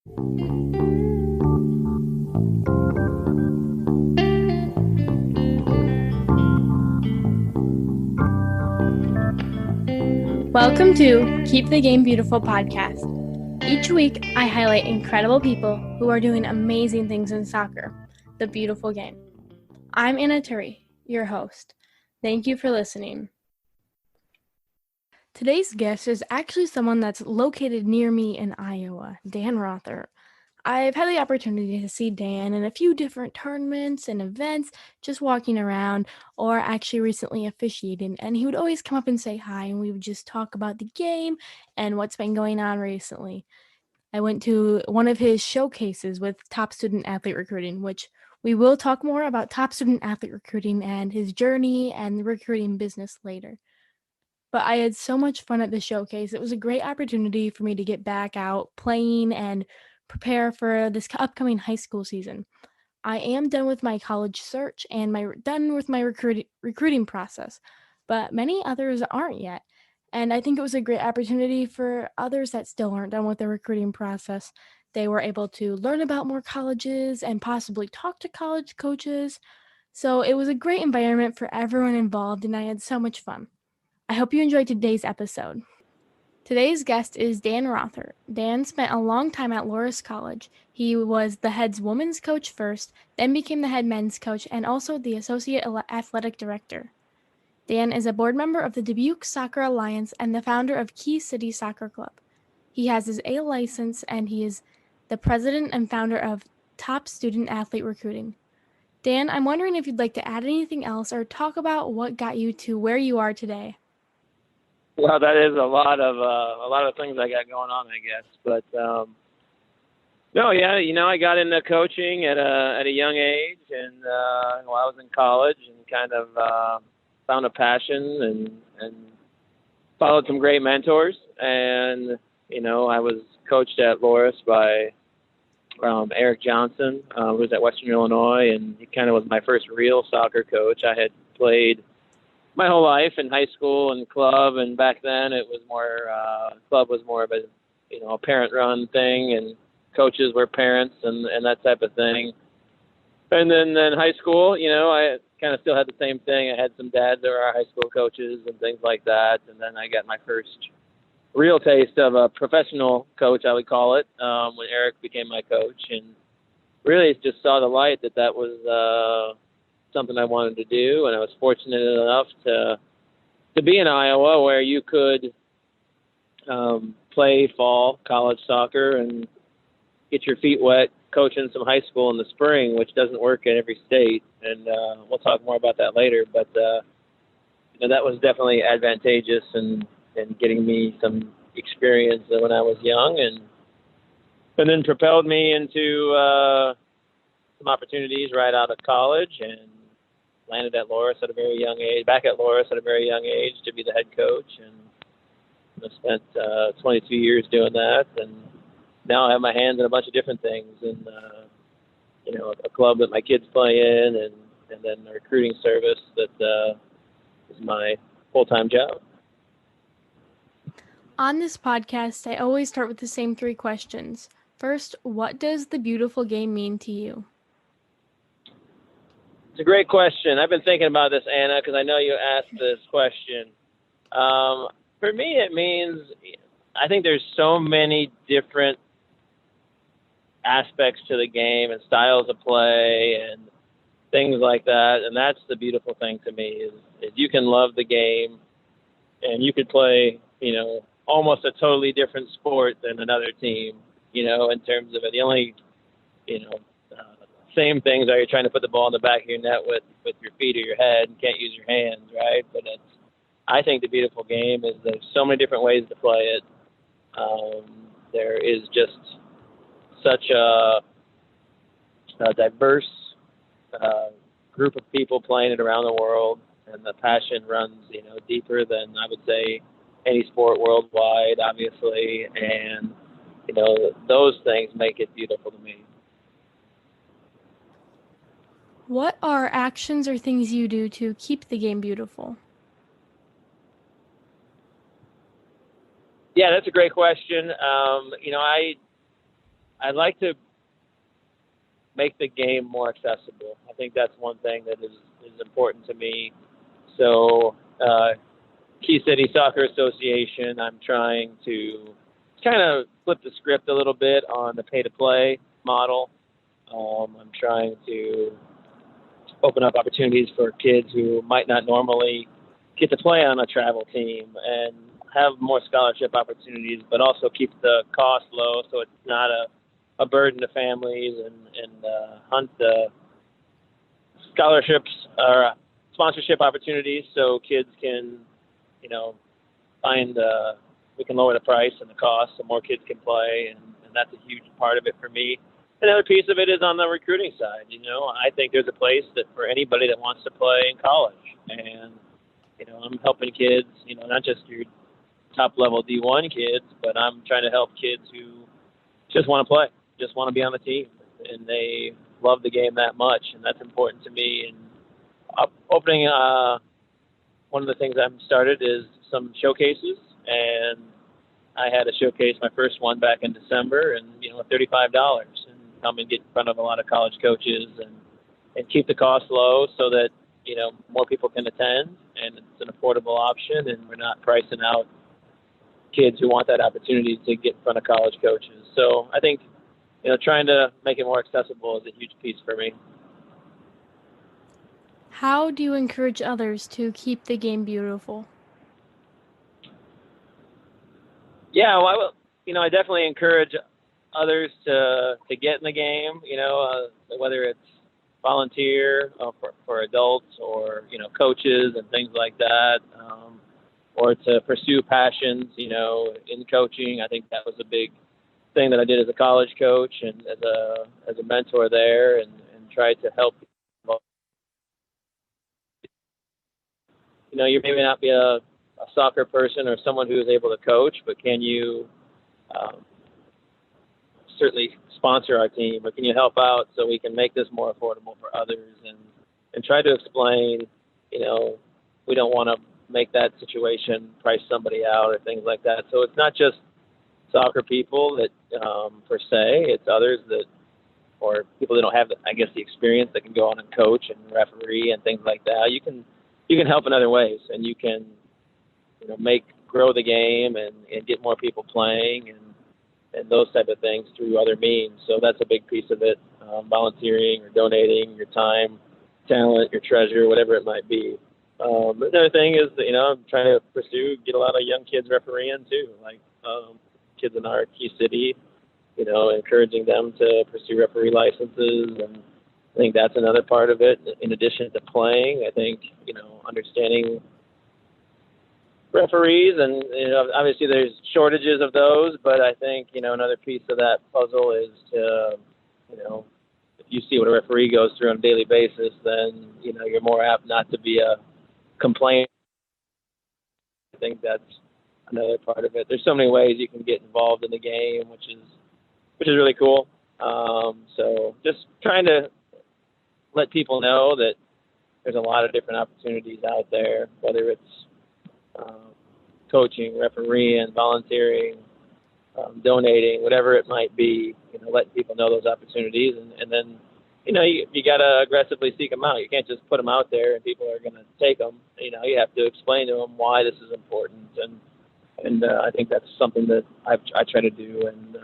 Welcome to Keep the Game Beautiful podcast. Each week, I highlight incredible people who are doing amazing things in soccer, the beautiful game. I'm Anna Turi, your host. Thank you for listening. Today's guest is actually someone that's located near me in Iowa, Dan Rothert. I've had the opportunity to see Dan in a few different tournaments and events, just walking around, or actually recently officiating, and he would always come up and say hi, and we would just talk about the game and what's been going on recently. I went to one of his showcases with top student athlete recruiting, which we will talk more about top student athlete recruiting and his journey and the recruiting business later. But I had so much fun at the showcase. It was a great opportunity for me to get back out playing and prepare for this upcoming high school season. I am done with my college search and done with my recruiting process, but many others aren't yet. And I think it was a great opportunity for others that still aren't done with their recruiting process. They were able to learn about more colleges and possibly talk to college coaches. So it was a great environment for everyone involved, and I had so much fun. I hope you enjoyed today's episode. Today's guest is Dan Rothert. Dan spent a long time at Loras College. He was the head women's coach first, then became the head men's coach, and also the associate athletic director. Dan is a board member of the Dubuque Soccer Alliance and the founder of Key City Soccer Club. He has his A license, and he is the president and founder of Top Student Athlete Recruiting. Dan, I'm wondering if you'd like to add anything else or talk about what got you to where you are today. Well, that is a lot of things I got going on, I guess. But no, yeah, I got into coaching at a young age, and while I was in college, and kind of found a passion and followed some great mentors. And I was coached at Loras by Eric Johnson, who was at Western Illinois, and he kind of was my first real soccer coach. I had played my whole life in high school and club, and back then it was more club was more of a parent-run thing, and coaches were parents and that type of thing. And then in high school, I kind of still had the same thing. I had some dads that were our high school coaches and things like that, and then I got my first real taste of a professional coach, I would call it, when Eric became my coach, and really just saw the light that was something I wanted to do, and I was fortunate enough to be in Iowa, where you could play fall college soccer and get your feet wet coaching some high school in the spring, which doesn't work in every state, and we'll talk more about that later. But that was definitely advantageous and getting me some experience when I was young, and then propelled me into some opportunities right out of college, and landed at Loras at a very young age, back at Loras at a very young age to be the head coach, and I spent 22 years doing that, and now I have my hands in a bunch of different things, and a club that my kids play in, and then a recruiting service that is my full-time job. On this podcast, I always start with the same three questions. First, what does the beautiful game mean to you? It's a great question. I've been thinking about this, Anna, because I know you asked this question. For me, it means I think there's so many different aspects to the game and styles of play and things like that, and that's the beautiful thing to me is you can love the game and you could play, almost a totally different sport than another team, in terms of it. The only, same things are you're trying to put the ball in the back of your net with your feet or your head and can't use your hands, right? But I think the beautiful game is there's so many different ways to play it. There is just such a diverse group of people playing it around the world, and the passion runs, deeper than I would say any sport worldwide, obviously, and those things make it beautiful to me. What are actions or things you do to keep the game beautiful? Yeah, that's a great question. I'd like to make the game more accessible. I think that's one thing that is important to me. So, Key City Soccer Association, I'm trying to kind of flip the script a little bit on the pay-to-play model. I'm trying to open up opportunities for kids who might not normally get to play on a travel team and have more scholarship opportunities, but also keep the cost low so it's not a burden to families, and hunt the scholarships or sponsorship opportunities so kids can, find we can lower the price and the cost so more kids can play, and that's a huge part of it for me. Another piece of it is on the recruiting side. I think there's a place that for anybody that wants to play in college, and I'm helping kids, not just your top level D1 kids, but I'm trying to help kids who just want to play, just want to be on the team, and they love the game that much, and that's important to me. And opening one of the things I've started is some showcases, and I had a showcase, my first one back in December, and $35, and come and get in front of a lot of college coaches and keep the cost low so that more people can attend, and it's an affordable option, and we're not pricing out kids who want that opportunity to get in front of college coaches. So I think trying to make it more accessible is a huge piece for me. How do you encourage others to keep the game beautiful? Yeah, well, I will. I definitely encourage others to get in the game. Whether it's volunteer for adults or coaches and things like that, or to pursue passions. In coaching, I think that was a big thing that I did as a college coach and as a mentor there, and tried to help people. You maybe not be a soccer person or someone who is able to coach, but can you certainly sponsor our team, or can you help out so we can make this more affordable for others, and try to explain, we don't want to make that situation price somebody out or things like that. So it's not just soccer people that per se, it's others that, or people that don't have, I guess, the experience that can go on and coach and referee and things like that. You can help in other ways, and you can grow the game and get more people playing and those type of things through other means. So that's a big piece of it, volunteering or donating your time, talent, your treasure, whatever it might be. Another thing is that, I'm trying to get a lot of young kids refereeing too, like kids in our Key City, encouraging them to pursue referee licenses. And I think that's another part of it. In addition to playing, I think, understanding referees, and obviously there's shortages of those, but I think another piece of that puzzle is to if you see what a referee goes through on a daily basis, then you're more apt not to be a complaint. I think that's another part of it. There's so many ways you can get involved in the game, which is really cool. So just trying to let people know that there's a lot of different opportunities out there, whether it's coaching, refereeing, volunteering, donating, whatever it might be, letting people know those opportunities, and then, you got to aggressively seek them out. You can't just put them out there and people are going to take them. You have to explain to them why this is important, and I think that's something that I try to do, and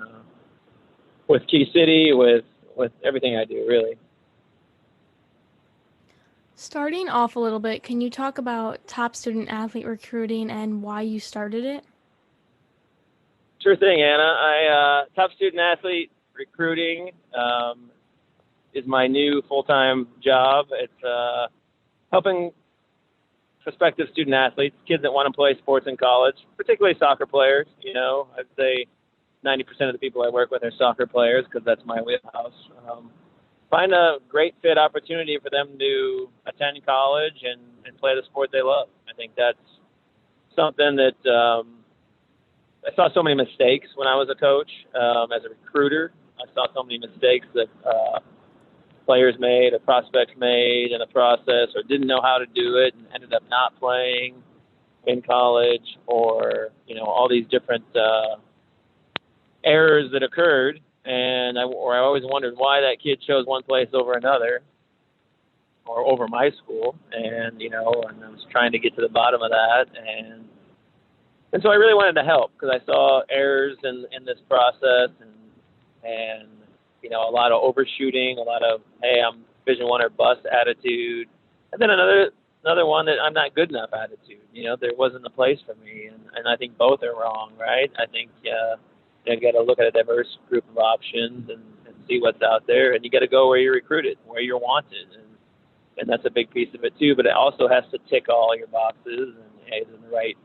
with Key City, with everything I do, really. Starting off a little bit, can you talk about top student athlete recruiting and why you started it? Sure thing, Anna. Top student athlete recruiting is my new full-time job. It's helping prospective student athletes, kids that want to play sports in college, particularly soccer players. I'd say 90% of the people I work with are soccer players because that's my wheelhouse. Find a great fit opportunity for them to attend college and play the sport they love. I think that's something that I saw so many mistakes when I was a coach. As a recruiter, I saw so many mistakes that players made or prospects made in the process, or didn't know how to do it and ended up not playing in college, or all these different errors that occurred and I always wondered why that kid chose one place over another or over my school, and and I was trying to get to the bottom of that, and so I really wanted to help because I saw errors in this process, and a lot of overshooting, a lot of, hey, I'm Division One or bust attitude, and then another one that I'm not good enough attitude. There wasn't a place for me, and I think both are wrong, right? I think you got to look at a diverse group of options and see what's out there, and you got to go where you're recruited, where you're wanted, and that's a big piece of it too. But it also has to tick all your boxes, and hey, is it the right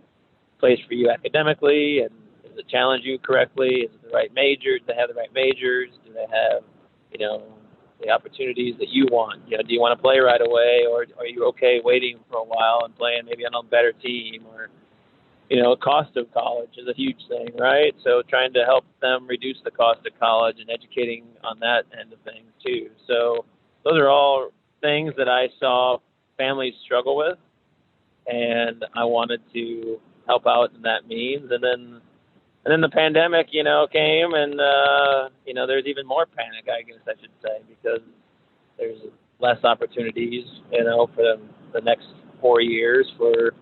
place for you academically, and does it challenge you correctly? Is it the right major? Do they have the right majors? Do they have the opportunities that you want? Do you want to play right away, or are you okay waiting for a while and playing maybe on a better team? Or cost of college is a huge thing, right? So trying to help them reduce the cost of college and educating on that end of things too. So those are all things that I saw families struggle with, and I wanted to help out in that means. And then the pandemic, came, and there's even more panic, I guess I should say, because there's less opportunities, for the next 4 years for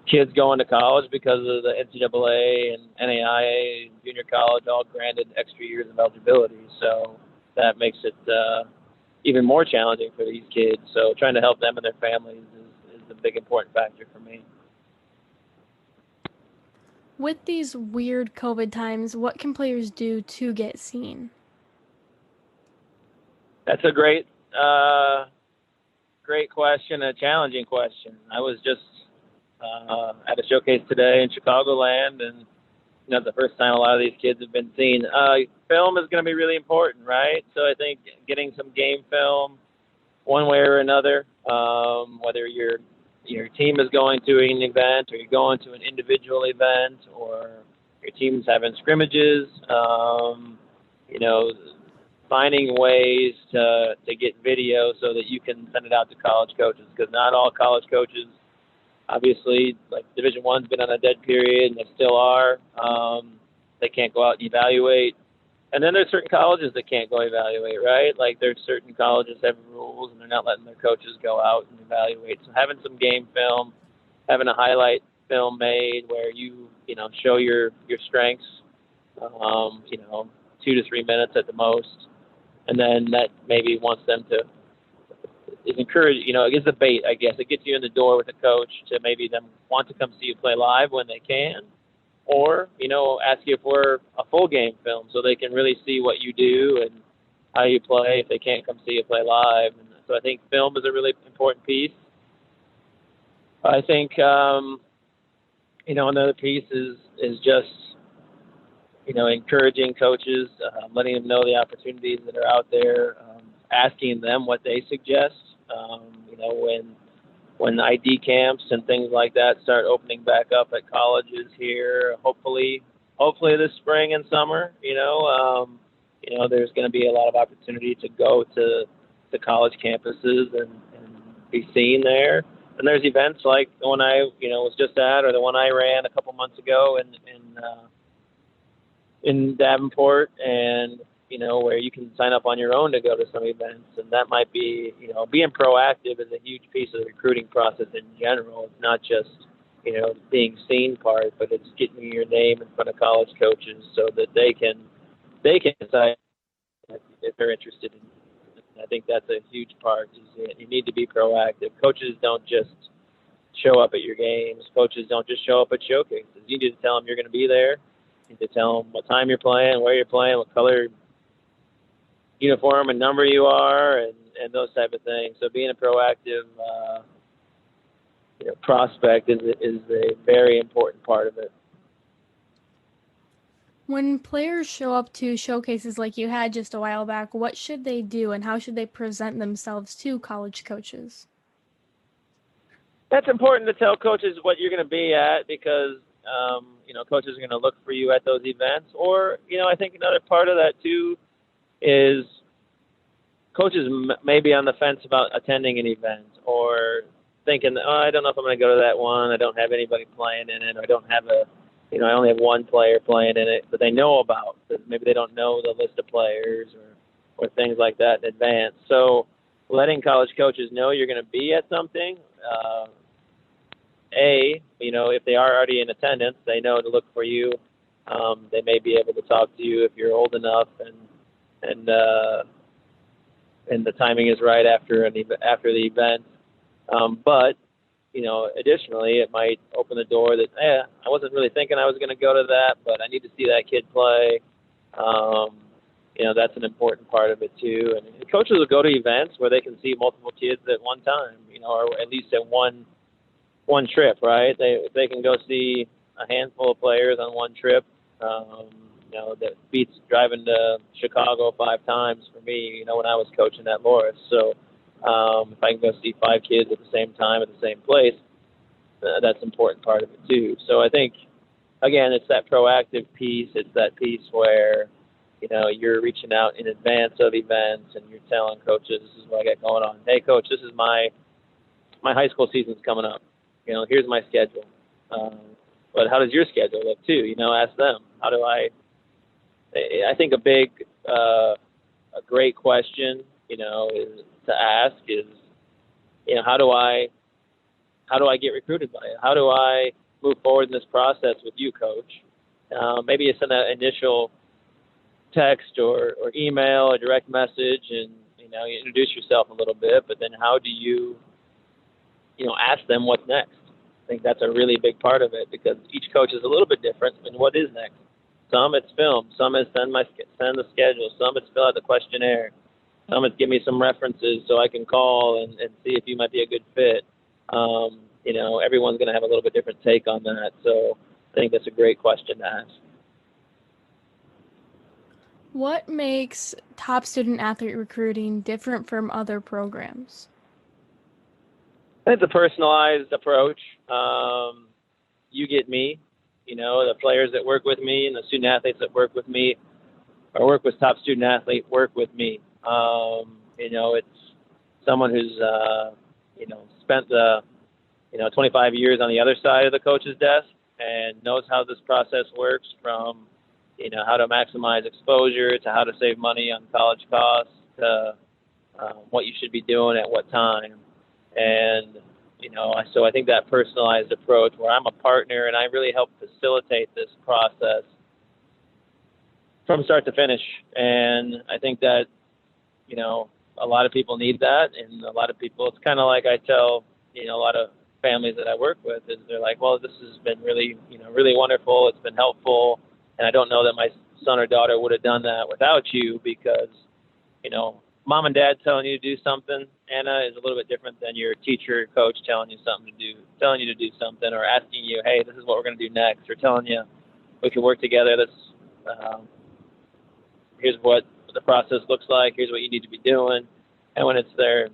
kids going to college because of the NCAA and NAIA and junior college all granted extra years of eligibility. So that makes it even more challenging for these kids. So trying to help them and their families is a big important factor for me. With these weird COVID times, what can players do to get seen? That's a great question, a challenging question. I was just at a showcase today in Chicagoland, and the first time a lot of these kids have been seen. Film is going to be really important, right? So I think getting some game film, one way or another, whether your team is going to an event, or you're going to an individual event, or your team's having scrimmages, finding ways to get video so that you can send it out to college coaches, because not all college coaches, obviously, like Division One's been on a dead period, and they still are. They can't go out and evaluate. And then there's certain colleges that can't go evaluate, right? Like there's certain colleges have rules, and they're not letting their coaches go out and evaluate. So having some game film, having a highlight film made where you show your strengths, 2 to 3 minutes at the most, and then that maybe wants them to is encouraged. It gives the bait, I guess. It gets you in the door with a coach to maybe them want to come see you play live when they can, or ask you for a full game film so they can really see what you do and how you play if they can't come see you play live. And so I think film is a really important piece. I think another piece is just encouraging coaches, letting them know the opportunities that are out there, asking them what they suggest. When ID camps and things like that start opening back up at colleges here, hopefully this spring and summer, there's going to be a lot of opportunity to go to college campuses and be seen there. And there's events like the one I was just at, or the one I ran a couple months ago in Davenport, and where you can sign up on your own to go to some events. And that might be, being proactive is a huge piece of the recruiting process in general. It's not just, being seen part, but it's getting your name in front of college coaches so that they can decide if they're interested in it. I think that's a huge part. You need to be proactive. Coaches don't just show up at your games. Coaches don't just show up at showcases. You need to tell them you're going to be there. You need to tell them what time you're playing, where you're playing, what color uniform and number you are, and those type of things. So being a proactive prospect is a very important part of it. When players show up to showcases like you had just a while back, what should they do, and how should they present themselves to college coaches? That's important to tell coaches what you're going to be at, because coaches are going to look for you at those events. Or I think another part of that too is coaches may be on the fence about attending an event, or thinking, I don't know if I'm going to go to that one. I don't have anybody playing in it, or I don't have I only have one player playing in it, but they know about. Maybe they don't know the list of players or things like that in advance. So letting college coaches know you're going to be at something, if they are already in attendance, they know to look for you. They may be able to talk to you if you're old enough and the timing is right after the event. But additionally, it might open the door that, I wasn't really thinking I was going to go to that, but I need to see that kid play. That's an important part of it too. And coaches will go to events where they can see multiple kids at one time, or at least at one trip, right? They can go see a handful of players on one trip. That beats driving to Chicago 5 times for me, when I was coaching at Loras. So if I can go see 5 kids at the same time at the same place, that's an important part of it too. So I think, again, it's that proactive piece. It's that piece where, you're reaching out in advance of events and you're telling coaches, this is what I got going on. Hey, coach, this is my high school season's coming up. Here's my schedule. But how does your schedule look too? Ask them. How do I think a great question, is to ask is, how do I get recruited by you? How do I move forward in this process with you, coach? Maybe you send that initial text or email or direct message and, you introduce yourself a little bit, but then how do you, ask them what's next? I think that's a really big part of it because each coach is a little bit different in what is next. Some it's film, some is send the schedule, some it's fill out the questionnaire, some it's give me some references so I can call and see if you might be a good fit. Everyone's going to have a little bit different take on that. So I think that's a great question to ask. What makes top student athlete recruiting different from other programs? It's a personalized approach. You get me, the players that work with me and the student athletes that work with me or work with top student athlete work with me. It's someone who's, spent the, 25 years on the other side of the coach's desk and knows how this process works from, how to maximize exposure to how to save money on college costs to what you should be doing at what time. And, so I think that personalized approach where I'm a partner and I really help facilitate this process from start to finish. And I think that, a lot of people need that. And a lot of people, it's kind of like I tell, a lot of families that I work with is they're like, well, this has been really, really wonderful. It's been helpful. And I don't know that my son or daughter would have done that without you because, mom and dad telling you to do something, Anna, is a little bit different than your teacher or coach telling you to do something or asking you, hey, this is what we're going to do next, or telling you we can work together. Here's what the process looks like. Here's what you need to be doing. And when it's their,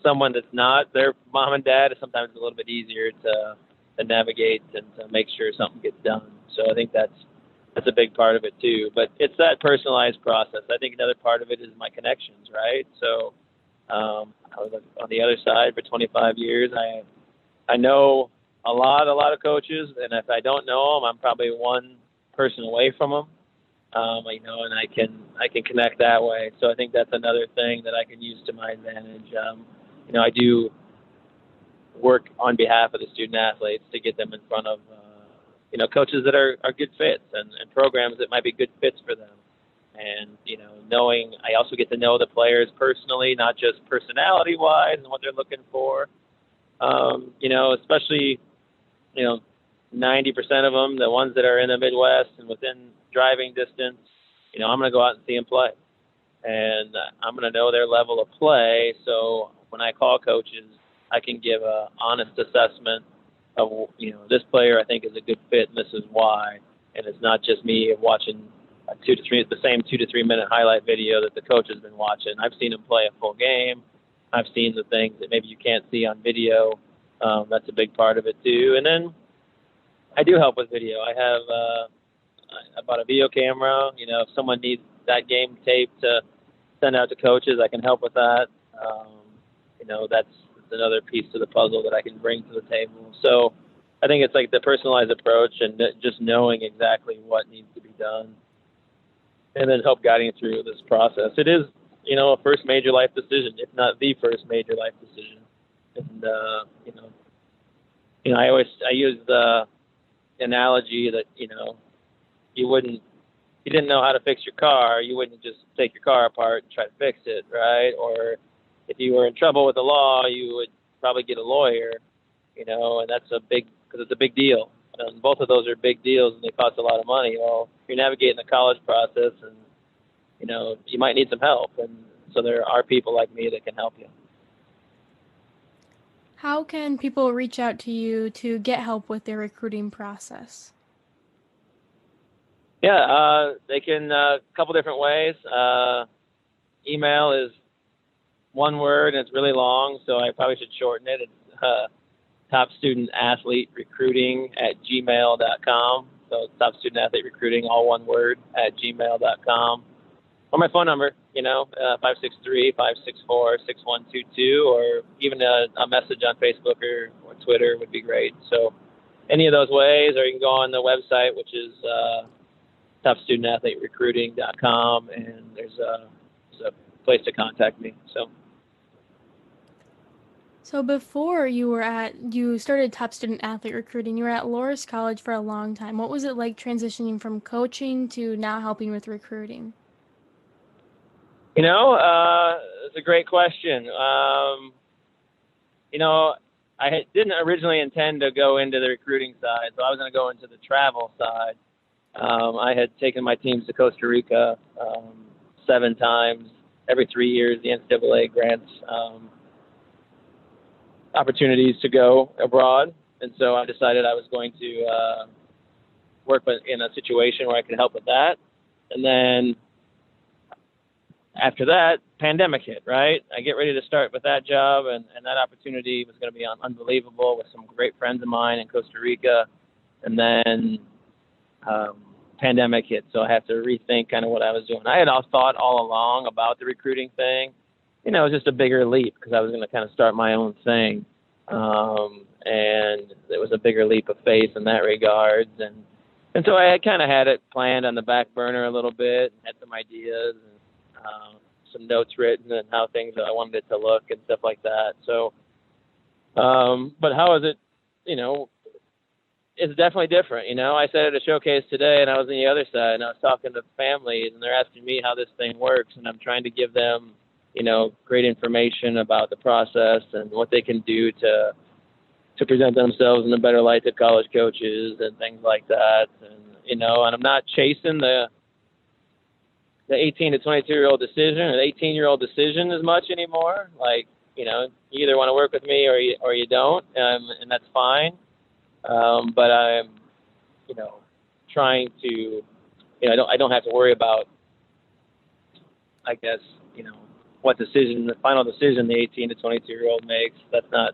someone that's not their mom and dad, it's sometimes a little bit easier to navigate and to make sure something gets done. So I think that's a big part of it too. But it's that personalized process. I think another part of it is my connections, right? So I was on the other side for 25 years. I know a lot of coaches, and if I don't know them, I'm probably one person away from them. And I can connect that way. So I think that's another thing that I can use to my advantage. I do work on behalf of the student athletes to get them in front of coaches that are good fits and programs that might be good fits for them. And, I also get to know the players personally, not just personality wise and what they're looking for. Especially, 90% of them, the ones that are in the Midwest and within driving distance, I'm going to go out and see them play. And I'm going to know their level of play. So when I call coaches, I can give a honest assessment of, this player I think is a good fit and this is why. And it's not just me watching the same 2 to 3 minute highlight video that the coach has been watching. I've seen him play a full game. I've seen the things that maybe you can't see on video. That's a big part of it too. And then I do help with video. I bought a video camera. If someone needs that game tape to send out to coaches, I can help with that. That's another piece to the puzzle that I can bring to the table. So I think it's like the personalized approach and just knowing exactly what needs to be done, and then help guiding through this process. It is, a first major life decision, if not the first major life decision. And I use the analogy that you didn't know how to fix your car, you wouldn't just take your car apart and try to fix it, right? Or if you were in trouble with the law, you would probably get a lawyer, and that's because it's a big deal. And both of those are big deals, and they cost a lot of money. Well, you're navigating the college process, and you might need some help, and so there are people like me that can help you. How can people reach out to you to get help with their recruiting process? Yeah, they can a couple different ways. Email is one word, and it's really long, so I probably should shorten it. It's topstudentathleterecruiting@gmail.com. So it's topstudentathleterecruiting, all one word, @gmail.com. Or my phone number, 563-564-6122, or even a message on Facebook or Twitter would be great. So any of those ways, or you can go on the website, which is topstudentathleterecruiting.com, and there's a place to contact me. So before you started Top Student Athlete Recruiting, you were at Loras College for a long time. What was it like transitioning from coaching to now helping with recruiting? It's a great question. I didn't originally intend to go into the recruiting side, so I was going to go into the travel side. I had taken my teams to Costa Rica 7 times. Every 3 years, the NCAA grants opportunities to go abroad, and so I decided I was going to work in a situation where I could help with that. And then after that, pandemic hit, right? I get ready to start with that job, and that opportunity was going to be unbelievable with some great friends of mine in Costa Rica. And then pandemic hit, so I have to rethink kind of what I was doing. I had thought all along about the recruiting thing. It was just a bigger leap because I was going to kind of start my own thing. And it was a bigger leap of faith in that regards. And so I had kind of had it planned on the back burner a little bit, and had some ideas and some notes written and how things I wanted it to look and stuff like that. So, but how is it, it's definitely different. I said at a showcase today, and I was on the other side, and I was talking to families, and they're asking me how this thing works, and I'm trying to give them, great information about the process and what they can do to present themselves in a better light to college coaches and things like that. And, and I'm not chasing the 18 to 22-year-old decision or the 18-year-old decision as much anymore. Like, you either want to work with me or you don't, and that's fine. But I'm, trying to, I don't have to worry about, I guess, what decision, the final decision the 18 to 22-year-old makes. That's not,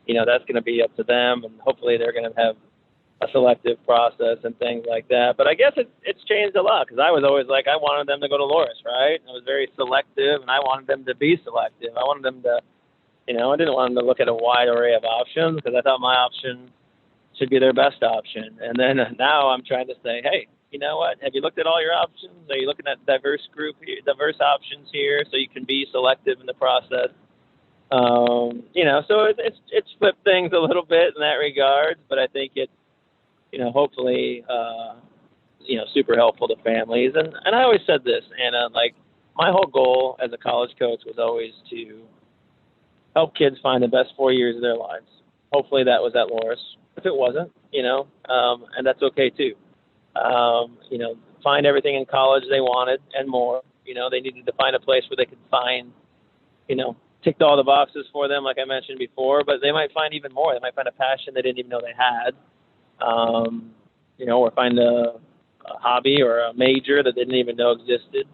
that's going to be up to them, and hopefully they're going to have a selective process and things like that. But I guess it's changed a lot, because I was always like, I wanted them to go to Loras, right? I was very selective, and I wanted them to be selective. I wanted them to, I didn't want them to look at a wide array of options, because I thought my option should be their best option. And then now I'm trying to say, hey, you know what? Have you looked at all your options? Are you looking at diverse options here, so you can be selective in the process? So it's flipped things a little bit in that regard, but I think it's, hopefully, super helpful to families. And I always said this, Anna, like, my whole goal as a college coach was always to help kids find the best 4 years of their lives. Hopefully that was at Loras. If it wasn't, and that's okay too. Find everything in college they wanted and more. They needed to find a place where they could find, ticked all the boxes for them, like I mentioned before, but they might find even more. They might find a passion they didn't even know they had, or find a hobby or a major that they didn't even know existed.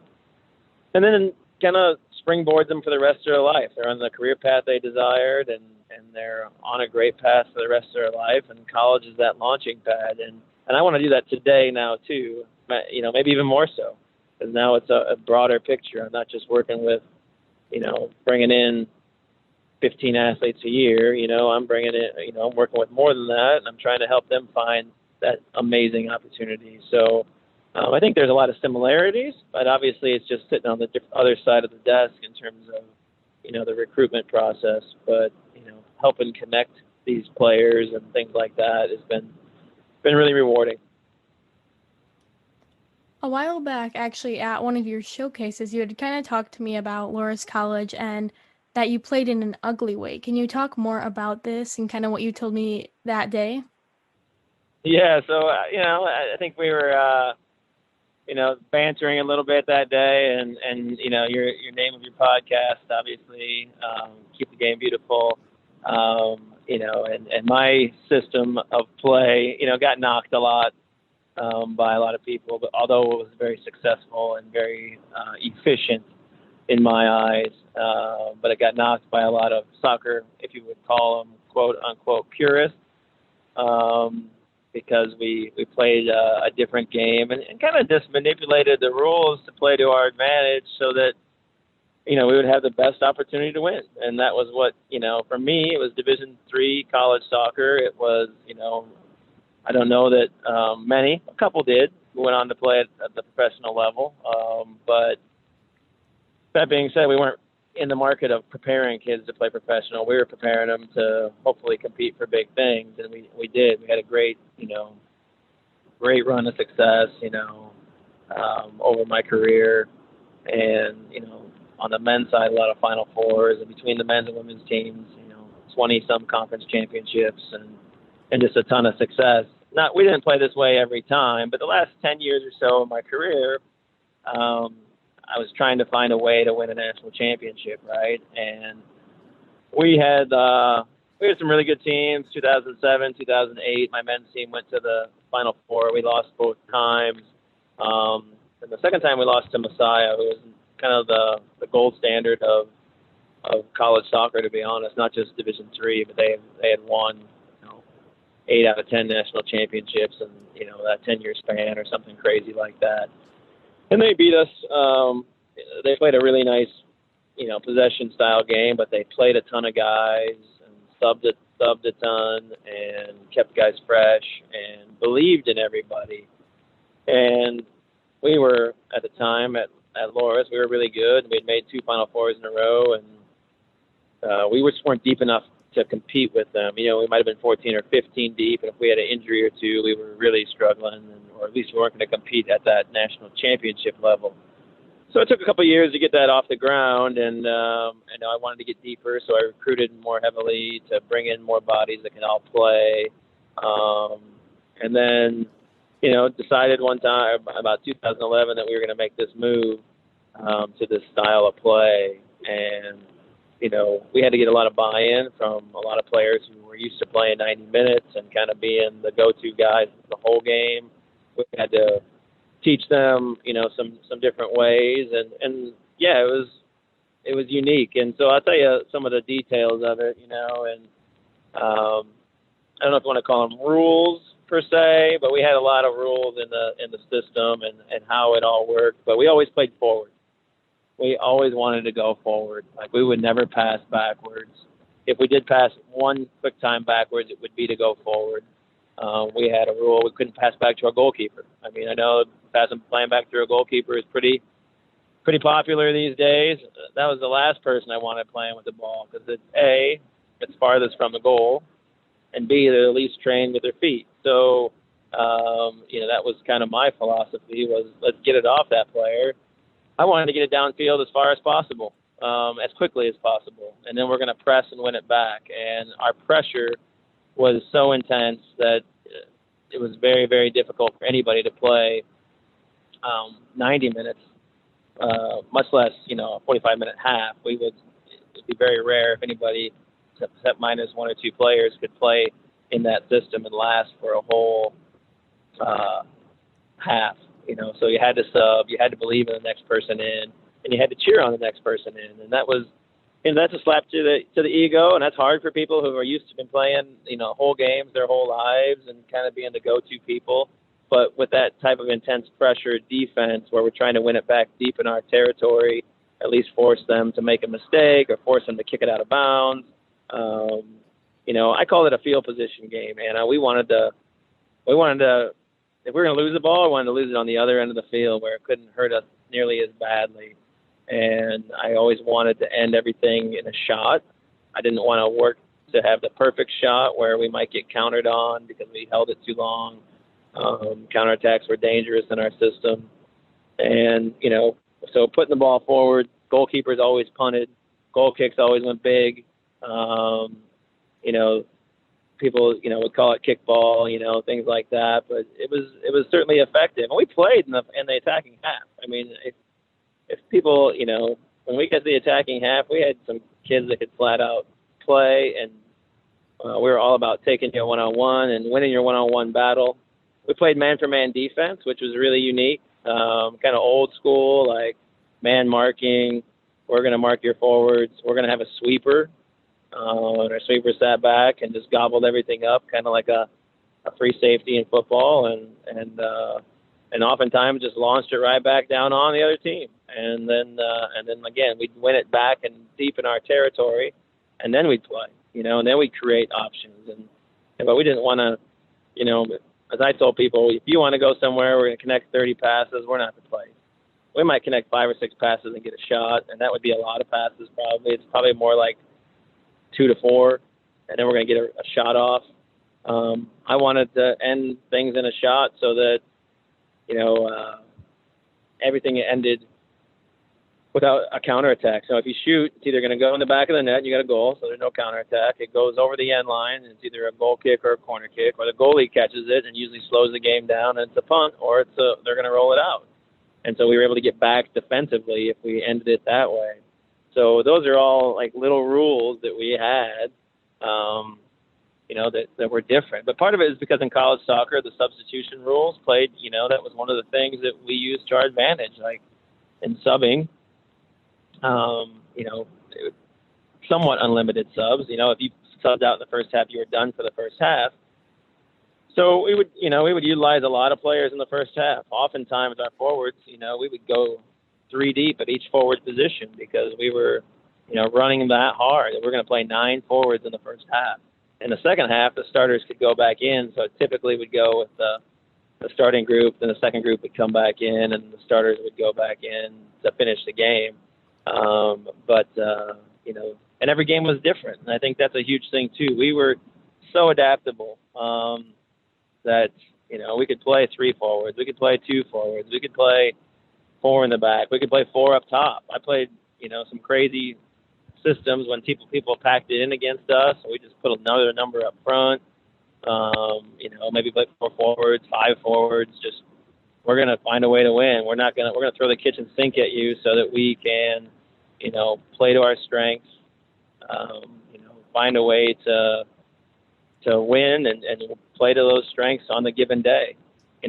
And then kind of springboards them for the rest of their life. They're on the career path they desired, and they're on a great path for the rest of their life, and college is that launching pad. And I want to do that today now too, maybe even more so, because now it's a broader picture. I'm not just working with, bringing in 15 athletes a year. I'm bringing it, I'm working with more than that, and I'm trying to help them find that amazing opportunity. So I think there's a lot of similarities, but obviously it's just sitting on the other side of the desk in terms of, the recruitment process. But, helping connect these players and things like that has been really rewarding. A while back, actually, at one of your showcases, you had kind of talked to me about Loras College and that you played in an ugly way. Can you talk more about this and kind of what you told me that day? Yeah, so I think we were bantering a little bit that day, and your name of your podcast, obviously, Keep the Game Beautiful, and my system of play, got knocked a lot by a lot of people, but although it was very successful and very efficient in my eyes, but it got knocked by a lot of soccer, if you would call them, quote unquote, purists. Because we played a different game and kind of just manipulated the rules to play to our advantage so that, we would have the best opportunity to win. And that was what, for me, it was Division III college soccer. It was, I don't know that a couple did, who went on to play at the professional level. But that being said, we weren't in the market of preparing kids to play professional. We were preparing them to hopefully compete for big things, and we did. We had a great run of success, over my career, and on the men's side, a lot of Final Fours, and between the men's and women's teams, 20 some conference championships, and just a ton of success. We didn't play this way every time, but the last 10 years or so of my career, I was trying to find a way to win a national championship, right? And we had some really good teams. 2007, 2008, my men's team went to the Final Four. We lost both times. And the second time we lost to Messiah, who was kind of the gold standard of college soccer, to be honest, not just Division III, but they had won 8 out of 10 national championships in that 10-year span or something crazy like that. And they beat us. They played a really nice, possession style game, but they played a ton of guys and subbed a ton and kept guys fresh and believed in everybody. And we were at the time at Loras, we were really good. We had made 2 Final Fours in a row, and we just weren't deep enough to compete with them. We might have been 14 or 15 deep, and if we had an injury or two, we were really struggling, or at least we weren't going to compete at that national championship level. So it took a couple of years to get that off the ground, and I wanted to get deeper, so I recruited more heavily to bring in more bodies that can all play. And then, decided one time, about 2011, that we were going to make this move to this style of play. And we had to get a lot of buy-in from a lot of players who were used to playing 90 minutes and kind of being the go-to guys the whole game. We had to teach them, some different ways, and yeah, it was unique. And so I'll tell you some of the details of it, and I don't know if you want to call them rules per se, but we had a lot of rules in the system and how it all worked. But we always played forward. We always wanted to go forward. Like, we would never pass backwards. If we did pass one quick time backwards, it would be to go forward. We had a rule: we couldn't pass back to our goalkeeper. I mean, I know playing back through a goalkeeper is pretty popular these days. That was the last person I wanted playing with the ball, because it's farthest from the goal, and B, they're the least trained with their feet. So, that was kind of my philosophy, was let's get it off that player. I wanted to get it downfield as far as possible, as quickly as possible, and then we're going to press and win it back. And our pressure was so intense that it was very, very difficult for anybody to play 90 minutes, much less, a 45-minute half. It'd be very rare if anybody, except minus 1 or 2 players, could play in that system and last for a whole half. So you had to sub, you had to believe in the next person in, and you had to cheer on the next person in, and that's a slap to the ego, and that's hard for people who are used to been playing, whole games their whole lives and kind of being the go-to people. But with that type of intense pressure defense, where we're trying to win it back deep in our territory, at least force them to make a mistake or force them to kick it out of bounds, I called it a field position game, and we wanted to, if we were going to lose the ball, we wanted to lose it on the other end of the field where it couldn't hurt us nearly as badly. And I always wanted to end everything in a shot. I didn't want to work to have the perfect shot where we might get countered on because we held it too long. Counterattacks were dangerous in our system. And, so putting the ball forward, goalkeepers always punted, goal kicks always went big. People, would call it kickball, things like that. But it was certainly effective. And we played in the attacking half. I mean, if people, when we got to the attacking half, we had some kids that could flat out play, and we were all about taking you one-on-one and winning your one-on-one battle. We played man-for-man defense, which was really unique, kind of old school, like man marking. We're going to mark your forwards. We're going to have a sweeper. And our sweeper sat back and just gobbled everything up, kind of like a free safety in football, and oftentimes just launched it right back down on the other team. And then again, we'd win it back and deep in our territory, and then we'd play, and then we'd create options. But we didn't want to, as I told people, if you want to go somewhere, we're going to connect 30 passes, we're not the place. We might connect 5 or 6 passes and get a shot, and that would be a lot of passes probably. It's probably more like 2 to 4, and then we're going to get a shot off. I wanted to end things in a shot so that, everything ended without a counterattack. So if you shoot, it's either going to go in the back of the net and you got a goal, so there's no counterattack. It goes over the end line, and it's either a goal kick or a corner kick, or the goalie catches it and usually slows the game down, and it's a punt, or they're going to roll it out. And so we were able to get back defensively if we ended it that way. So those are all like little rules that we had, that were different. But part of it is because in college soccer, the substitution rules played, that was one of the things that we used to our advantage. Like in subbing, somewhat unlimited subs. If you subbed out in the first half, you were done for the first half. So we would utilize a lot of players in the first half. Oftentimes our forwards, we would go 3 deep at each forward position because we were, running that hard. We're going to play 9 forwards in the first half. In the second half, the starters could go back in, so it typically would go with the starting group, then the second group would come back in, and the starters would go back in to finish the game. And every game was different, and I think that's a huge thing too. We were so adaptable that we could play 3 forwards, we could play 2 forwards, we could play 4 in the back, we could play 4 up top. I played some crazy systems when people packed it in against us, so we just put another number up front. Maybe play 4 forwards, 5 forwards. Just we're gonna find a way to win. We're gonna throw the kitchen sink at you so that we can play to our strengths. Find a way to win and play to those strengths on the given day.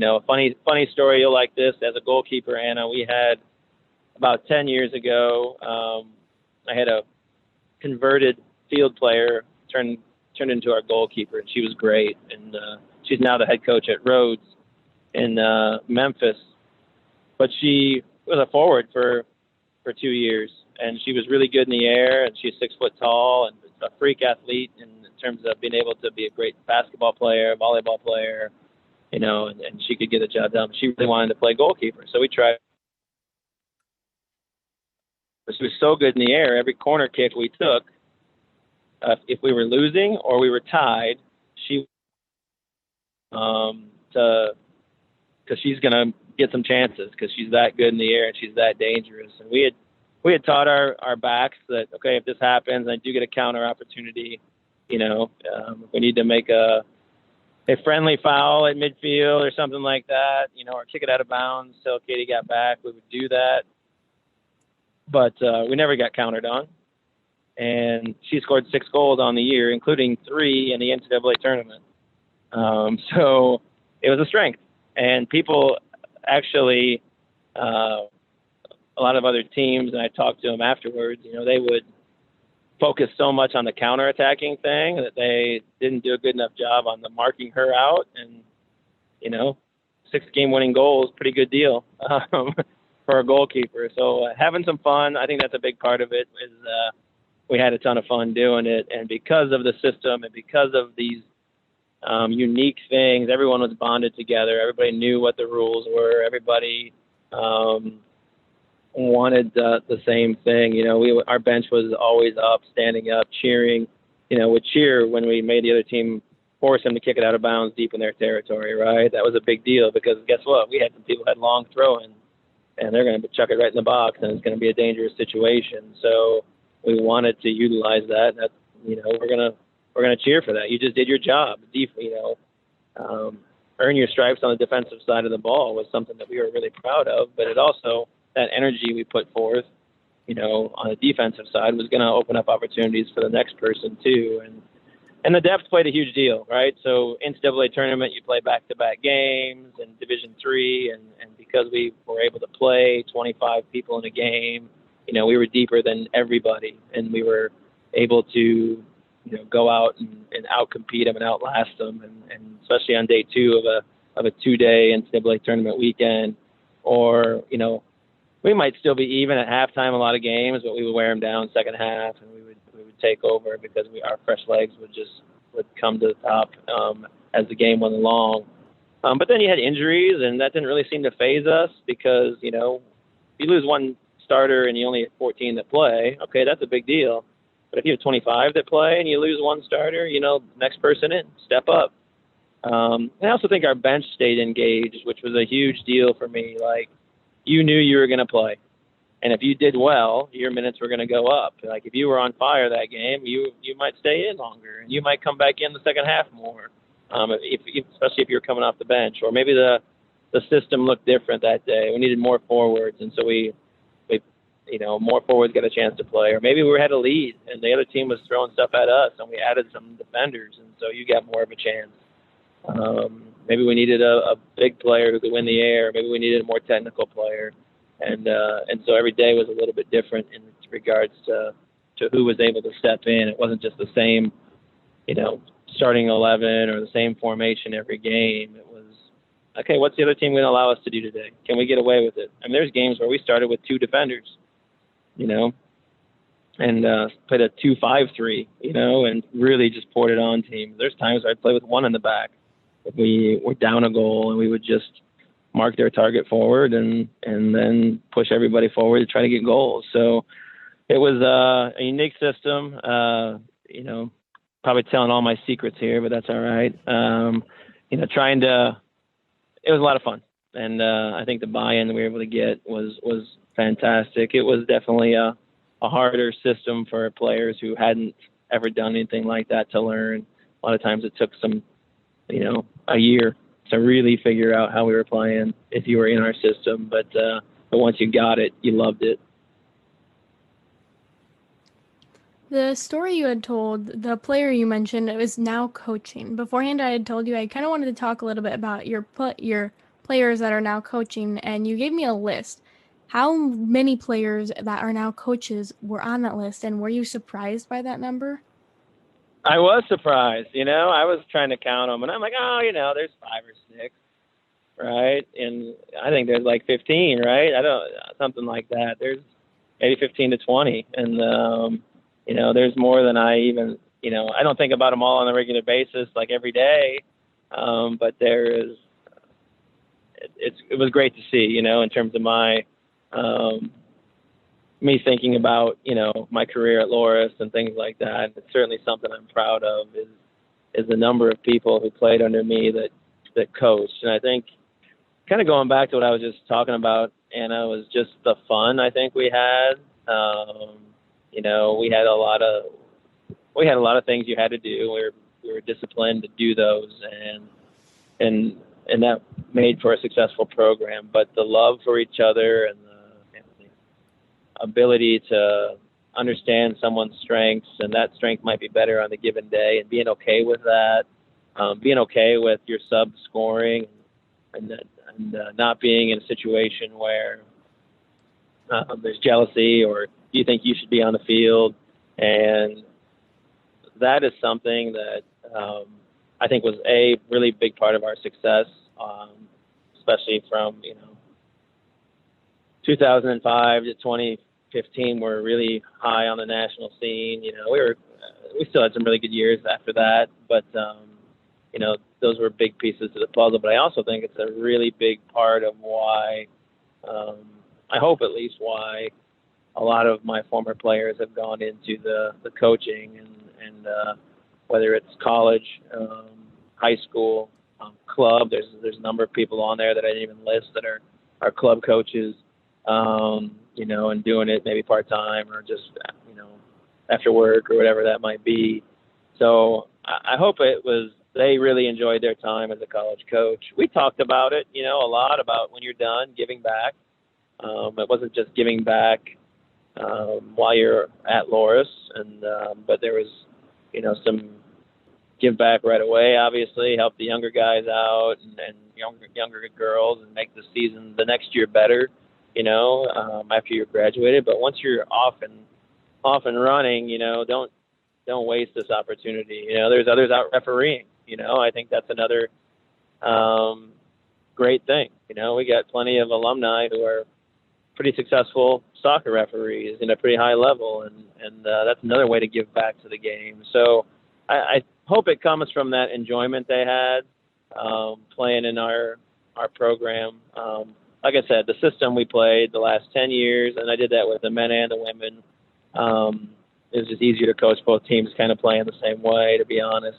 A funny story you'll like this. As a goalkeeper, Anna, we had about 10 years ago, I had a converted field player turned into our goalkeeper, and she was great. And she's now the head coach at Rhodes in Memphis. But she was a forward for 2 years, and she was really good in the air, and she's 6 foot tall and a freak athlete in terms of being able to be a great basketball player, volleyball player, and she could get the job done. She really wanted to play goalkeeper, so we tried. But she was so good in the air, every corner kick we took, if we were losing or we were tied, because she's going to get some chances because she's that good in the air and she's that dangerous. And we had taught our backs that, okay, if this happens, I do get a counter opportunity. If we need to make a friendly foul at midfield or something like that, or kick it out of bounds till Katie got back, we would do that. But we never got countered on. And she scored 6 goals on the year, including 3 in the NCAA tournament. So it was a strength. And people actually, a lot of other teams, and I talked to them afterwards, they would focus so much on the counterattacking thing that they didn't do a good enough job on the marking her out. And, 6 game-winning goals, pretty good deal for a goalkeeper. So having some fun, I think that's a big part of it, is we had a ton of fun doing it. And because of the system and because of these unique things, everyone was bonded together. Everybody knew what the rules were. Everybody wanted the same thing. Our bench was always up, standing up, cheering. Would cheer when we made the other team force them to kick it out of bounds deep in their territory, right? That was a big deal because guess what? We had some people who had long throwing, and they're going to chuck it right in the box, and it's going to be a dangerous situation. So we wanted to utilize that. And that's, we're gonna cheer for that. You just did your job. Earn your stripes on the defensive side of the ball was something that we were really proud of. But it also, that energy we put forth, on the defensive side was going to open up opportunities for the next person too. And the depth played a huge deal, right? So NCAA tournament, you play back-to-back games, and Division III, and because we were able to play 25 people in a game, we were deeper than everybody, and we were able to, go out and outcompete them and outlast them, and especially on day two of a 2-day NCAA tournament weekend, or we might still be even at halftime a lot of games, but we would wear them down second half, and we would take over because our fresh legs would come to the top as the game went along. But then you had injuries, and that didn't really seem to phase us because if you lose one starter and you only have 14 that play, okay, that's a big deal. But if you have 25 that play and you lose one starter, next person in, step up. I also think our bench stayed engaged, which was a huge deal for me. Like, you knew you were going to play. And if you did well, your minutes were going to go up. Like, if you were on fire that game, you might stay in longer, and you might come back in the second half more, especially if you're coming off the bench. Or maybe the system looked different that day. We needed more forwards, and so we more forwards got a chance to play. Or maybe we had a lead, and the other team was throwing stuff at us, and we added some defenders, and so you got more of a chance. Maybe we needed a big player who could win the air. Maybe we needed a more technical player. And so every day was a little bit different in regards to who was able to step in. It wasn't just the same, starting 11 or the same formation every game. It was, okay, what's the other team going to allow us to do today? Can we get away with it? I mean, there's games where we started with 2 defenders, and played a 2-5-3, and really just poured it on teams. There's times where I'd play with 1 in the back. If we were down a goal, and we would just mark their target forward and then push everybody forward to try to get goals. So it was a unique system, probably telling all my secrets here, but that's all right. It was a lot of fun. And I think the buy-in that we were able to get was fantastic. It was definitely a harder system for players who hadn't ever done anything like that to learn. A lot of times it took some, a year to really figure out how we were playing if you were in our system. But once you got it, you loved it. The story you had told, the player you mentioned, it was now coaching. Beforehand, I had told you I kind of wanted to talk a little bit about your players that are now coaching, and you gave me a list. How many players that are now coaches were on that list, and were you surprised by that number? I was surprised. I was trying to count them, and I'm like, there's 5 or 6, right? And I think there's like 15, right? Something like that. There's maybe 15 to 20, and there's more than I even, I don't think about them all on a regular basis, like every day. But it was great to see, in terms of my, me thinking about, my career at Loras and things like that. It's certainly something I'm proud of is the number of people who played under me that coached. And I think kind of going back to what I was just talking about, Anna, was just the fun I think we had. We had a lot of things you had to do. We were disciplined to do those, and that made for a successful program. But the love for each other and the ability to understand someone's strengths, and that strength might be better on the given day, and being okay with that, being okay with your sub scoring, and not being in a situation where there's jealousy or you think you should be on the field. And that is something that I think was a really big part of our success, especially from 2005 to 2015 15 were really high on the national scene. We still had some really good years after that, but those were big pieces to the puzzle. But I also think it's a really big part of why, I hope at least why, a lot of my former players have gone into the coaching and whether it's college, high school, club. There's a number of people on there that I didn't even list that are club coaches, and doing it maybe part time or just after work or whatever that might be. So I hope they really enjoyed their time as a college coach. We talked about it, a lot about when you're done giving back. It wasn't just giving back while you're at Loras, but there was, some give back right away. Obviously, help the younger guys out and younger girls, and make the season the next year better. After you're graduated. But once you're off and running, don't waste this opportunity. There's others out refereeing. I think that's another great thing. We got plenty of alumni who are pretty successful soccer referees in a pretty high level, and that's another way to give back to the game. So I hope it comes from that enjoyment they had playing in our program. Like I said, the system we played the last 10 years, and I did that with the men and the women. It was just easier to coach both teams kind of playing the same way, to be honest.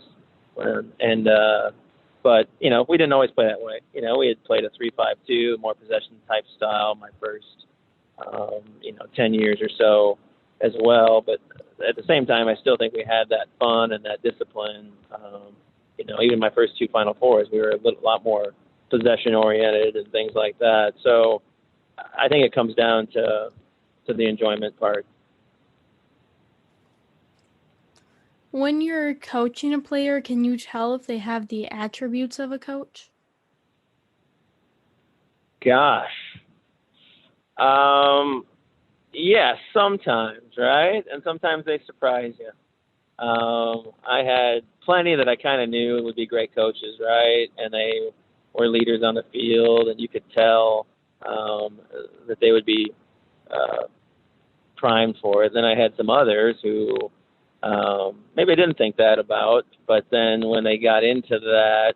But we didn't always play that way. We had played a 3-5-2, more possession type style my first, 10 years or so as well. But at the same time, I still think we had that fun and that discipline. Even my first 2 Final Fours, we were a lot more possession oriented and things like that. So I think it comes down to the enjoyment part. When you're coaching a player, can you tell if they have the attributes of a coach? Gosh. Yeah, sometimes, right? And sometimes they surprise you. I had plenty that I kind of knew would be great coaches, right? And they were leaders on the field, and you could tell that they would be primed for it. Then I had some others who maybe I didn't think that about, but then when they got into that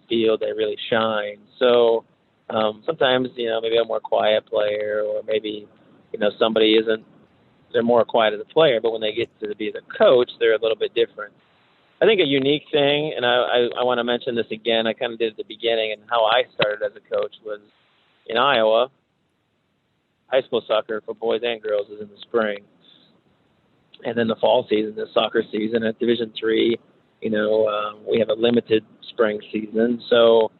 field, they really shine. So sometimes, maybe a more quiet player, or maybe, somebody they're more quiet as a player, but when they get to be the coach, they're a little bit different. I think a unique thing, and I want to mention this again, I kind of did at the beginning, and how I started as a coach was in Iowa. High school soccer for boys and girls is in the spring. And then the fall season, the soccer season at Division III, we have a limited spring season. So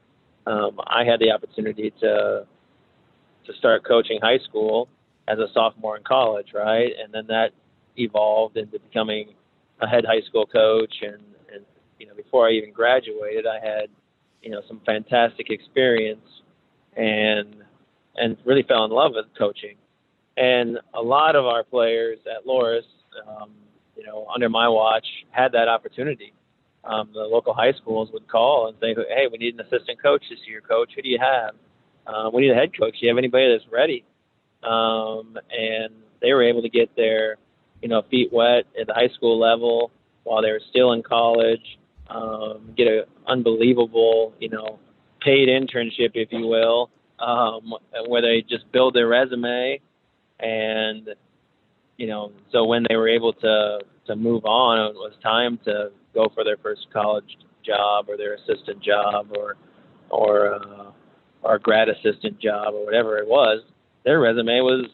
I had the opportunity to start coaching high school as a sophomore in college, right? And then that evolved into becoming a head high school coach. And before I even graduated, I had, some fantastic experience and really fell in love with coaching. And a lot of our players at Loras, under my watch, had that opportunity. The local high schools would call and say, hey, we need an assistant coach this year, coach. Who do you have? We need a head coach. Do you have anybody that's ready? And they were able to get their, feet wet at the high school level while they were still in college, get an unbelievable, paid internship, if you will, where they just build their resume. And, so when they were able to move on, it was time to go for their first college job or their assistant job or grad assistant job or whatever it was. Their resume was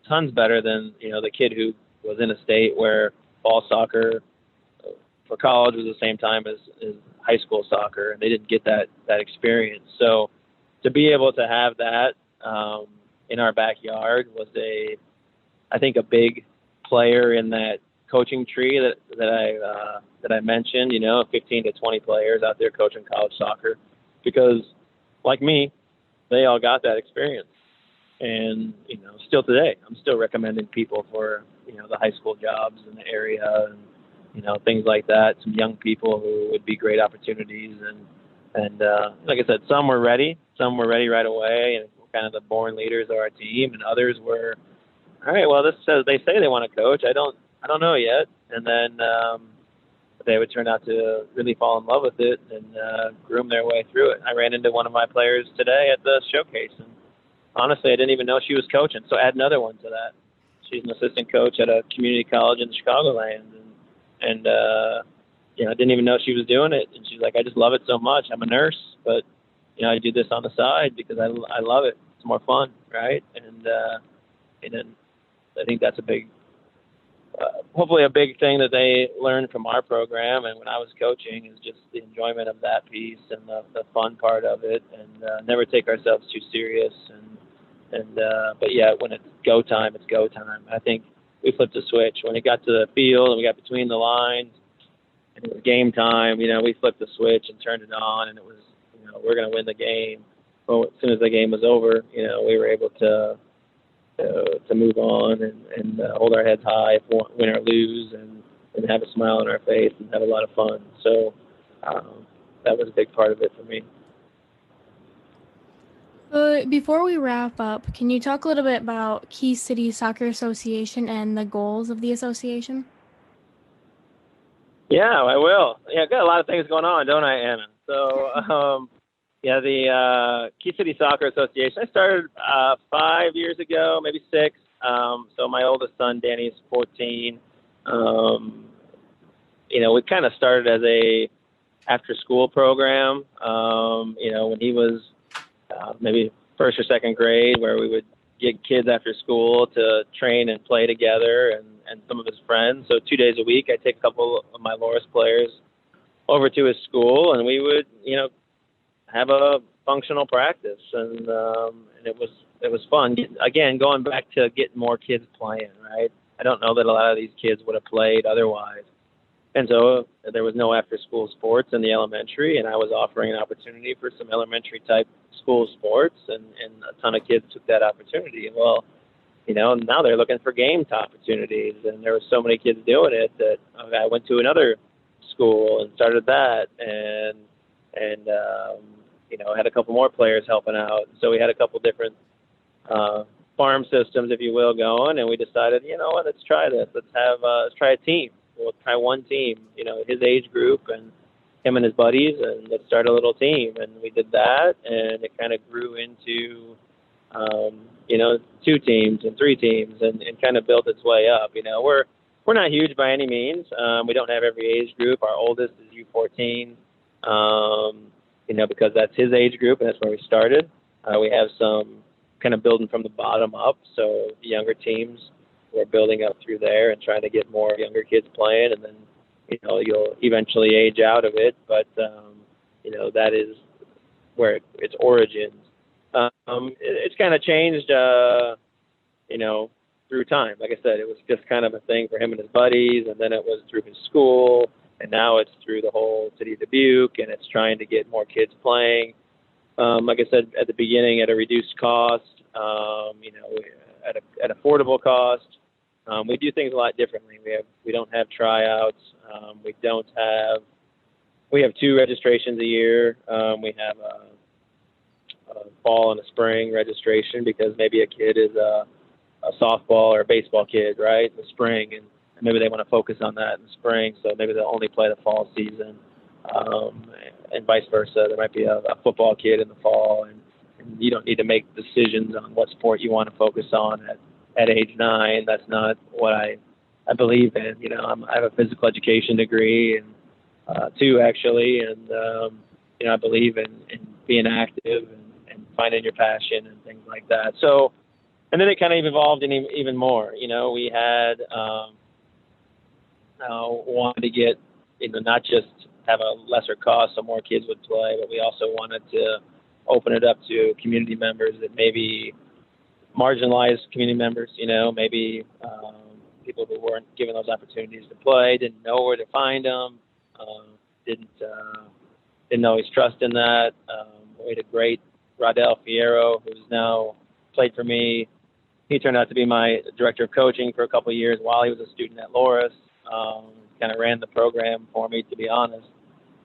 tons better than, the kid who was in a state where fall soccer for college was the same time as high school soccer, and they didn't get that experience. So to be able to have that in our backyard was I think a big player in that coaching tree that I mentioned, 15 to 20 players out there coaching college soccer, because like me, they all got that experience. And, still today, I'm still recommending people for, the high school jobs in the area and, things like that. Some young people who would be great opportunities. And like I said, some were ready right away and kind of the born leaders of our team, and others were all right, well, this says they say they want to coach. I don't know yet. And then they would turn out to really fall in love with it and groom their way through it. I ran into one of my players today at the showcase, and honestly, I didn't even know she was coaching. So add another one to that. She's an assistant coach at a community college in the Chicagoland, and I didn't even know she was doing it. And she's like, I just love it so much. I'm a nurse, but I do this on the side because I love it. It's more fun, right? And then I think that's a big, hopefully a big thing that they learned from our program. And when I was coaching, is just the enjoyment of that piece and the fun part of it, and never take ourselves too serious. But yeah, when it's go time, it's go time. I think we flipped a switch when it got to the field and we got between the lines and it was game time. We flipped the switch and turned it on, and it was, we're going to win the game. Well, as soon as the game was over, we were able to move on and hold our heads high, if we win or lose, and have a smile on our face and have a lot of fun. So that was a big part of it for me. Before we wrap up, can you talk a little bit about Key City Soccer Association and the goals of the association? Yeah, I will. Yeah, got a lot of things going on, don't I, Anna? So, the Key City Soccer Association, I started 5 years ago, maybe 6. So my oldest son, Danny's 14. We kind of started as a after-school program, when he was maybe first or second grade, where we would get kids after school to train and play together, and some of his friends. So 2 days a week, I take a couple of my Loras players over to his school, and we would, have a functional practice, and it was fun. Again, going back to getting more kids playing, right? I don't know that a lot of these kids would have played otherwise. And so there was no after-school sports in the elementary, and I was offering an opportunity for some elementary-type school sports, and a ton of kids took that opportunity. Well, now they're looking for game opportunities, and there were so many kids doing it that I went to another school and started that, and had a couple more players helping out. So we had a couple different farm systems, if you will, going, and we decided, what, let's try this. Let's try a team. We'll try one team, his age group and him and his buddies, and let's start a little team. And we did that, and it kind of grew into, 2 teams and 3 teams, and kind of built its way up. We're not huge by any means. We don't have every age group. Our oldest is U14, because that's his age group, and that's where we started. We have some kind of building from the bottom up, so the younger teams, we're building up through there and trying to get more younger kids playing, and then, you'll eventually age out of it, but, that is where its origins. It's kind of changed, through time. Like I said, it was just kind of a thing for him and his buddies, and then it was through his school, and now it's through the whole city of Dubuque, and it's trying to get more kids playing. Like I said at the beginning, at a reduced cost, at affordable cost. We do things a lot differently. We don't have tryouts. We have 2 registrations a year. We have a fall and a spring registration, because maybe a kid is a softball or a baseball kid, right, in the spring, and maybe they want to focus on that in the spring, so maybe they'll only play the fall season, and vice versa. There might be a football kid in the fall, and you don't need to make decisions on what sport you want to focus on at age 9. That's not what I believe in. I have a physical education degree, and 2 actually, and I believe in being active and finding your passion and things like that. So, and then it kind of evolved in even more. We had wanted to get, not just have a lesser cost so more kids would play, but we also wanted to open it up to community members that maybe marginalized community members, maybe people who weren't given those opportunities to play, didn't know where to find them, didn't always trust in that. We had a great Rodel Fierro, who's now played for me. He turned out to be my director of coaching for a couple of years while he was a student at Loras. Kind of ran the program for me, to be honest.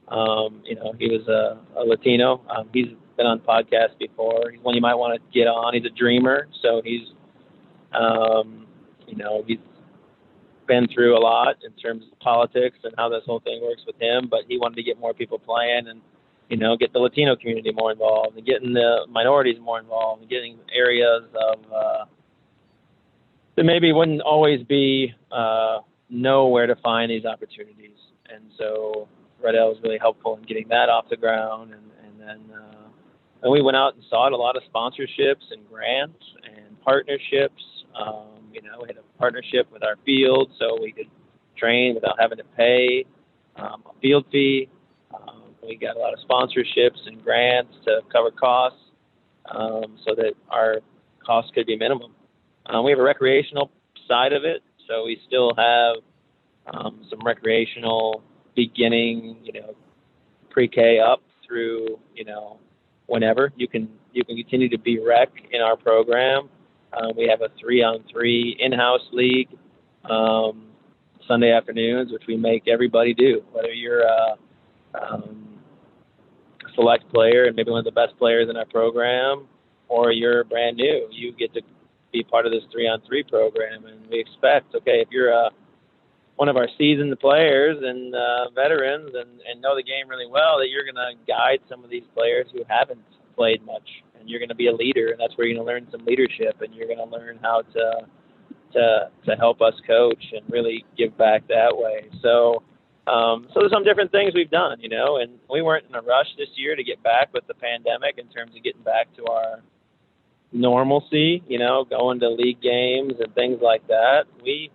He was a Latino. He's been on podcasts before. He's one you might want to get on. He's a dreamer, so he's He's been through a lot in terms of politics and how this whole thing works with him, but he wanted to get more people playing and, get the Latino community more involved and getting the minorities more involved and getting areas of that maybe wouldn't always be know where to find these opportunities. And so Red L was really helpful in getting that off the ground. And then we went out and sought a lot of sponsorships and grants and partnerships. We had a partnership with our field so we could train without having to pay a field fee. We got a lot of sponsorships and grants to cover costs so that our costs could be minimum. We have a recreational side of it, so we still have some recreational beginning, pre-K up through, whenever. You can continue to be rec in our program. We have a 3-on-3 in-house league Sunday afternoons, which we make everybody do, whether you're a select player and maybe one of the best players in our program, or you're brand new. You get to be part of this 3-on-3 program, and we expect, okay, if you're one of our seasoned players and veterans and know the game really well, that you're going to guide some of these players who haven't played much, and you're going to be a leader, and that's where you're going to learn some leadership, and you're going to learn how to help us coach and really give back that way. So there's some different things we've done, and we weren't in a rush this year to get back with the pandemic in terms of getting back to our normalcy, going to league games and things like that. We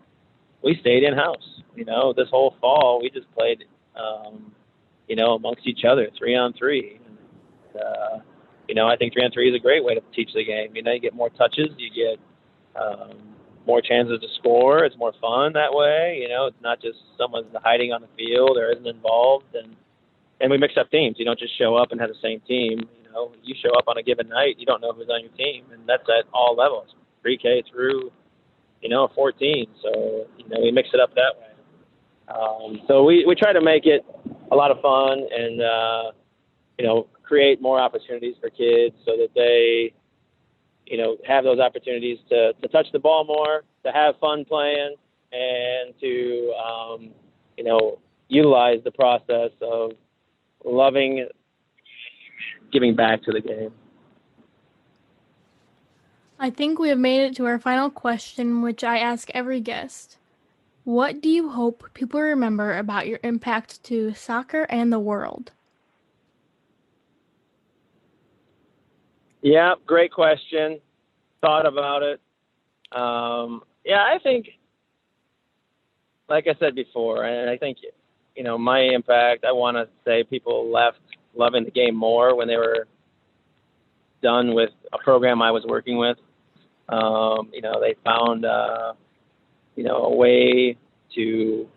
stayed in-house, this whole fall. We just played, amongst each other, 3-on-3. And, I think 3-on-3 is a great way to teach the game. You get more touches, you get more chances to score. It's more fun that way. It's not just someone's hiding on the field or isn't involved. And we mix up teams. You don't just show up and have the same team. You show up on a given night, you don't know who's on your team, and that's at all levels, pre-K through, 14. So, we mix it up that way. So we try to make it a lot of fun and, create more opportunities for kids so that they, have those opportunities to touch the ball more, to have fun playing, and to, utilize the process of loving, giving back to the game. I think we have made it to our final question, which I ask every guest. What do you hope people remember about your impact to soccer and the world? Yeah, great question. Thought about it. I think, like I said before, and I think, my impact, I want to say people left loving the game more when they were done with a program I was working with. They found, a way to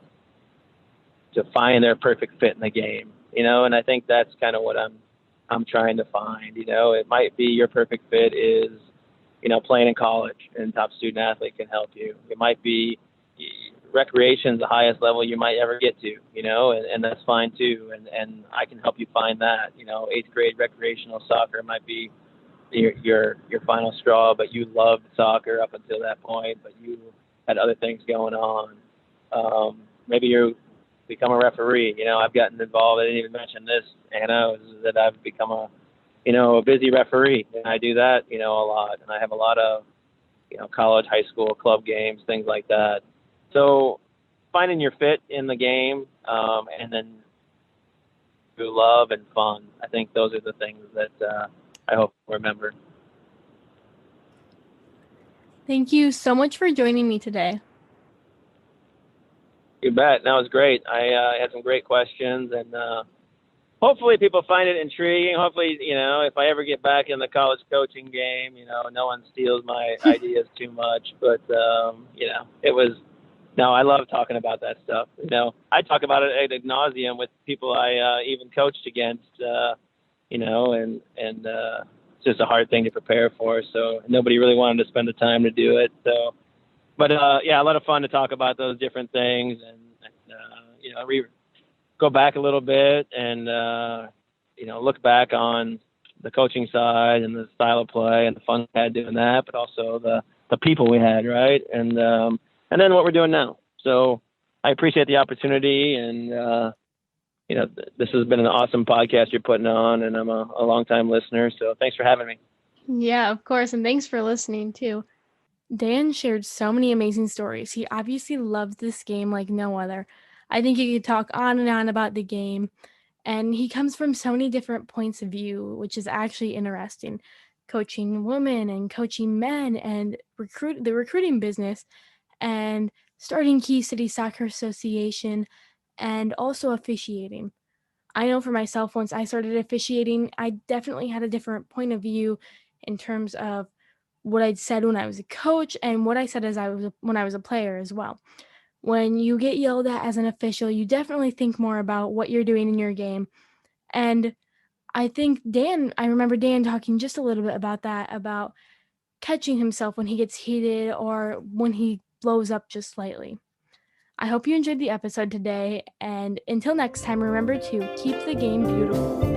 find their perfect fit in the game, and I think that's kind of what I'm trying to find. It might be your perfect fit is, playing in college and top student athlete can help you. It might be recreation's the highest level you might ever get to, and that's fine too. And I can help you find that. 8th grade recreational soccer might be your final straw, but you loved soccer up until that point, but you had other things going on. Maybe you become a referee. I've gotten involved. I didn't even mention this, Anna, is that I've become a busy referee, and I do that, a lot. And I have a lot of, college, high school, club games, things like that. So finding your fit in the game, and then through love and fun, I think those are the things that I hope remember. Thank you so much for joining me today. You bet. That was great. I had some great questions, and hopefully people find it intriguing. Hopefully, if I ever get back in the college coaching game, no one steals my ideas too much. But, it was, no, I love talking about that stuff. I talk about it ad nauseum with people I even coached against, and it's just a hard thing to prepare for. So nobody really wanted to spend the time to do it. So, but a lot of fun to talk about those different things and go back a little bit and, look back on the coaching side and the style of play and the fun we had doing that, but also the people we had, right? And and then what we're doing now. So I appreciate the opportunity, and this has been an awesome podcast you're putting on, and I'm a longtime listener. So thanks for having me. Yeah, of course, and thanks for listening too. Dan shared so many amazing stories. He obviously loves this game like no other. I think he could talk on and on about the game, and he comes from so many different points of view, which is actually interesting. Coaching women and coaching men and the recruiting business and starting Key City Soccer Association and also officiating. I know for myself, once I started officiating, I definitely had a different point of view in terms of what I'd said when I was a coach and what I said when I was a player as well. When you get yelled at as an official, you definitely think more about what you're doing in your game. And I remember Dan talking just a little bit about that, about catching himself when he gets heated or when he blows up just slightly. I hope you enjoyed the episode today, and until next time, remember to keep the game beautiful.